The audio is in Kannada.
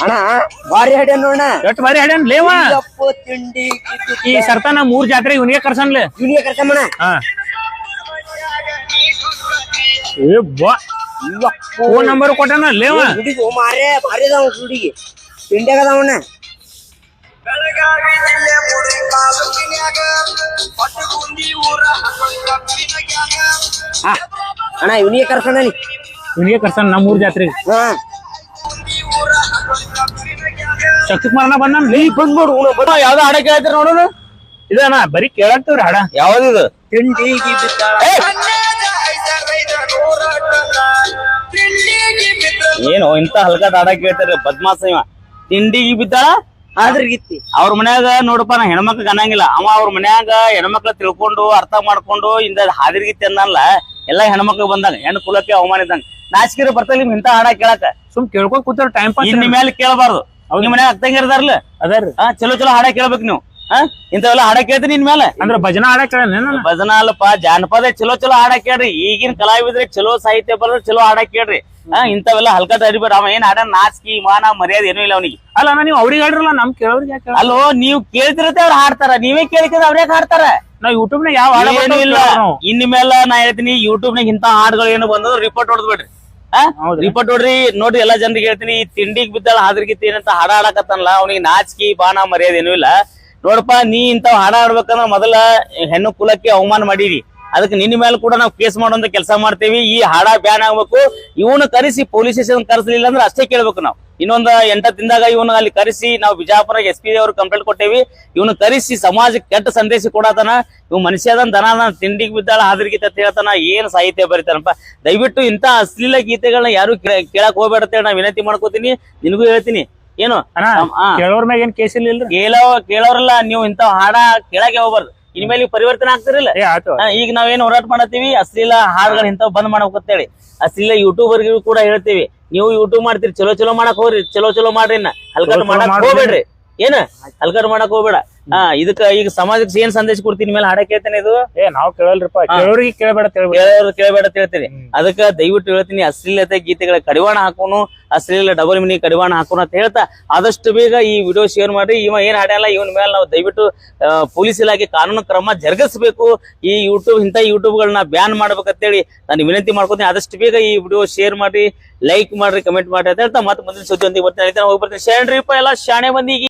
ಅಣ್ಣ ಭಾರಿ ಹಾಡ್ಯಾನ ನೋಡ ಎಷ್ಟು ಬಾರಿ ಹಾಡ್ಯಾನ ಲೇವ ತಿಂಡಿ ಈ ಸರ್ತಾನ 3 ಜಾತ್ರೆ ಇವನಿಗೆ ಕರ್ಸನ್ಲೆ ಇವನಿಗೆ ಕರ್ಸಮ್ಮಣ ಹಾ ಏ ಬಾ ಫೋನ್ ನಂಬರ್ ಕೊಟ್ಟನ ಲೇವ ಹುಡುಗಿ ಮಾರೇ ಭಾರಿ ಅದಾವ ಹುಡುಗಿ ತಿಂಡಿಯಾಗ ಅದಾವಣ್ಣ ಅಣ್ಣ ಇವನಿಗೆ ಕರ್ಸಣ್ಣ ಇವನಿಗೆ ಕರ್ಸನ್ ನಮ್ಮ 3 ಜಾತ್ರೆಗೆ ಹಾ ಶಕ್ತಿ ಕುಮಾರನ ಬಂದ ನೀ ಬಂದ್ಬಿಡು ಯಾವ್ದೋ ಹಾಡ ಕೇಳ್ತಾರ ನೋಡೋಣ ಇದಣ್ಣ ಬರೀ ಕೇಳಾಕ್ತವ್ರಿ ಹಾಡ ಯಾವ್ದಿದು ತಿಂಡಿಗೆ ಏನು ಇಂತ ಹಲ್ಕಟ್ ಹಾಡ ಕೇಳ್ತಾರ ಬದ್ಮಾಸ ಇವ ತಿಂಡಿಗೆ ಬಿದ್ದಾಳ ಆದ್ರ ಗಿತ್ತಿ ಅವ್ರ ಮನ್ಯಾಗ ನೋಡಪ್ಪ ನಾ ಹೆಣ್ಮಕ್ಳಿಗೆ ಅನ್ನಂಗಿಲ್ಲ ಅವ ಅವ್ರ ಮನ್ಯಾಗ ಹೆಣ್ಮಕ್ಳ ತಿಳ್ಕೊಂಡು ಅರ್ಥ ಮಾಡ್ಕೊಂಡು ಇಂದ ಹಾದಿರ್ಗಿತ್ತಿ ಅನ್ನಲ್ಲ ಎಲ್ಲಾ ಹೆಣ್ಮಕ್ಳು ಬಂದಾಗ ಹೆಣ್ಣು ಕುಲಕ್ಕೆ ಅವಮಾನ ಇದ್ದಂಗ ನಾಚಿಕೆರು ಬರ್ತಾರ ನಿಮ್ ಇಂತ ಹಾಡ ಕೇಳಕ ಸುಮ್ ಕೇಳ್ಕೊಂಡ್ ಕೂತಾರ ಟೈಮ್ ಪಾಸ್ ಇನ್ ಮೇಲೆ ಕೇಳಬಾರ್ದು ನಿಮ್ ಮನ್ಯಾಗ ಅತ್ತಂಗಿರ್ದಾರ್ಲ ಅದಾರ್ರಿ ಚಲೋ ಚಲೋ ಹಾಡ ಕೇಳ್ಬೇಕು ನೀವು ಇಂಥವೆಲ್ಲ ಹಾಡ ಕೇಳ್ತೀನಿ ನಿನ್ ಮೇಲೆ ಅಂದ್ರ ಭಜನಾ ಹಾಡ ಕೇಳ ಭಜನ ಅಲ್ಲಪ್ಪ ಜಾನಪದ ಚಲೋ ಚಲೋ ಹಾಡ ಕೇಳ್ರಿ ಈಗಿನ ಕಲಾವಿದ್ರಿಗೆ ಚಲೋ ಸಾಹಿತ್ಯ ಬರೋದ್ ಚಲೋ ಹಾಡ ಕೇಳ್ರಿ ಇಂಥವೆಲ್ಲ ಹಲ್ಕಟ್ ಅರಿಬೇಡ ಅವ ಏನ್ ಹಾಡ ನಾಚಿಕೆ ಮಾನ ಮರ್ಯಾದೆ ಏನೂ ಇಲ್ಲ ಅವನಿಗೆ ಅಲ್ಲ ನೀವು ಅವ್ರಿಗೆ ಹೇಳ್ರಲ್ಲ ನಮ್ ಕೇಳೋರಿಗೆ ಯಾಕೆ ಅಲ್ಲೋ ನೀವ್ ಕೇಳ್ತಿರತ್ತೆ ಅವ್ರು ಹಾಡ್ತಾರ ನೀವೇ ಕೇಳಿದ್ರೆ ಅವ್ರ ಯಾಕೆ ಹಾಡ್ತಾರ ನಾವ್ ಯೂಟ್ಯೂಬ್ ನಾಗ ಯಾವ ಹಾಡ ಏನೂ ಇಲ್ಲ ಇನ್ ಮೇಲೆ ನಾ ಹೇಳ್ತೀನಿ ಯೂಟ್ಯೂಬ್ ನಾಗ ಇಂತ ಹಾಡುಗಳು ಏನು ಬಂದದ ರಿಪೋರ್ಟ್ ಹೊಡೆದ್ ಬಿಡ್ರಿ ರಿಪೋರ್ಟ್ ನೋಡ್ರಿ ನೋಡ್ರಿ ಎಲ್ಲಾ ಜನರಿಗೆ ಹೇಳ್ತೀನಿ ತಿಂಡಿಗೆ ಬಿದ್ದಾಳ ಹಾದ್ರಿಗಿತ್ತಿ ಏನಂತ ಹಾಡ ಹಾಡಕತ್ತನಲ್ಲ ಅವ್ನಿಗೆ ನಾಚಿಕೆ ಬಾನ ಮರ್ಯಾದೆ ಏನೂ ಇಲ್ಲ ನೋಡಪ್ಪ ನೀ ಇಂತಾವ್ ಹಾಡ ಆಡ್ಬೇಕಂದ್ರ ಮೊದಲ ಹೆಣ್ಣು ಕುಲಕ್ಕೆ ಅವಮಾನ ಮಾಡಿದಿ ಅದಕ್ಕೆ ನಿನ್ನ ಮೇಲೆ ಕೂಡ ನಾವು ಕೇಸ್ ಮಾಡುವಂತ ಕೆಲಸ ಮಾಡ್ತೇವಿ ಈ ಹಾಡ ಬ್ಯಾನ್ ಆಗ್ಬೇಕು ಇವನು ಕರೆಸಿ ಪೊಲೀಸ್ ಸ್ಟೇಷನ್ ಕರೆಸಲಿಲ್ಲ ಅಂದ್ರೆ ಅಷ್ಟೇ ಕೇಳ್ಬೇಕು ನಾವು ಇನ್ನೊಂದು 8 ದಿನದಾಗ ಇವನು ಅಲ್ಲಿ ಕರೆಸಿ ನಾವು ಬಿಜಾಪುರ SP ಅವ್ರು ಕಂಪ್ಲೇಂಟ್ ಕೊಟ್ಟೇವಿ ಇವನು ಕರೆಸಿ ಸಮಾಜಕ್ಕೆ ಕೆಟ್ಟ ಸಂದೇಶ ಕೊಡತನ ಇವ್ ಮನುಷ್ಯದನ್ ದನ ತಿಂಡಿಗೆ ಬಿದ್ದಾಳ ಹಾದ್ರಿಗೀತ ಅಂತ ಹೇಳ್ತಾನ ಏನ್ ಸಾಹಿತ್ಯ ಬರೀತಾನಪ್ಪ ದಯವಿಟ್ಟು ಇಂತ ಅಶ್ಲೀಲ ಗೀತೆಗಳನ್ನ ಯಾರು ಕೇಳಕ್ ಹೋಗ್ಬೇಡ ಅಂತ ನಾವ್ ವಿನಂತಿ ಮಾಡ್ಕೋತೀನಿ ನಿನಗೂ ಹೇಳ್ತೀನಿ ಏನು ಕೇಳೋರ್ ಮ್ಯಾಗ ಏನ್ ಕೇಸ್ ಇಲ್ಲ ಕೇಳೋರಲ್ಲ ನೀವು ಇಂತ ಹಾಡ ಕೇಳಕ್ಕೆ ಹೋಗ್ಬಾರ್ದು ಇನ್ಮೇಲೆ ಪರಿವರ್ತನೆ ಆಗ್ತಿರಲಿಲ್ಲ ಈಗ ನಾವೇನ್ ಹೋರಾಟ ಮಾಡತ್ತೀವಿ ಅಶ್ಲೀಲ ಹಾಡುಗಳು ಇಂಥವ್ ಬಂದ್ ಮಾಡ್ಬೇಕು ಅಂತ ಹೇಳಿ ಅಶ್ಲೀಲ ಯೂಟ್ಯೂಬರ್ಗೂ ಕೂಡ ಹೇಳ್ತೀವಿ ನೀವು ಯೂಟ್ಯೂಬ್ ಮಾಡ್ತೀರಿ ಚಲೋ ಚಲೋ ಮಾಡಕ್ ಹೋಗ್ರಿ ಚಲೋ ಮಾಡ್ರಿ ಹಲ್ಕಟ್ ಮಾಡಕ್ ಹೋಗ್ಬೇಡ್ರಿ ಏನ ಹಲ್ಕಟ್ ಮಾಡಕ್ ಹೋಗ್ಬೇಡ ಇದಕ್ಕ ಈಗ ಸಮಾಜಕ್ಕೆ ಏನ್ ಸಂದೇಶ ಕೊಡ್ತೀನಿ ಮೇಲೆ ಹಾಡ ಕೇಳ್ತೇನೆ ಇದು ನಾವ್ ಕೇಳಲ್ರಿಪ್ಪ ಕೇಳೋರಿಗೆ ಕೇಳಬೇಡ ಕೇಳಬೇಡ ಅಂತ ಹೇಳ್ತೀನಿ ಅದಕ್ಕ ದಯವಿಟ್ಟು ಹೇಳ್ತೀನಿ ಅಶ್ಲೀಲತೆ ಗೀತೆಗಳ ಕಡಿವಾಣ ಹಾಕೋನು ಅಶ್ಲೀಲ ಡಬಲ್ ಮಿನಿ ಕಡಿವಾಣ ಹಾಕೋನು ಅಂತ ಹೇಳ್ತಾ ಆದಷ್ಟು ಬೇಗ ಈ ವಿಡಿಯೋ ಶೇರ್ ಮಾಡ್ರಿ ಇವ ಏನ್ ಹಾಡಲ್ಲ ಇವನ್ ಮೇಲೆ ನಾವು ದಯವಿಟ್ಟು ಪೊಲೀಸ್ ಇಲಾಖೆ ಕಾನೂನು ಕ್ರಮ ಜರುಗಿಸಬೇಕು ಈ ಇಂಥ ಯೂಟ್ಯೂಬ್ಗಳನ್ನ ಬ್ಯಾನ್ ಮಾಡ್ಬೇಕಂತೇಳಿ ನಾನು ವಿನಂತಿ ಮಾಡ್ಕೊತೀನಿ ಆದಷ್ಟು ಬೇಗ ಈ ವಿಡಿಯೋ ಶೇರ್ ಮಾಡ್ರಿ ಲೈಕ್ ಮಾಡ್ರಿ ಕಮೆಂಟ್ ಮಾಡ್ರಿ ಅಂತ ಹೇಳ್ತಾ ಮತ್ತೆ ಮುಂದಿನ ಸುದ್ದಿ ಬರ್ತೀನಿ ಹೋಗಿ ಬರ್ತೀನಿ ಶೇಣ್ರಿಪ್ಪ ಎಲ್ಲ ಶಾಣೆ ಮಂದಿಗೆ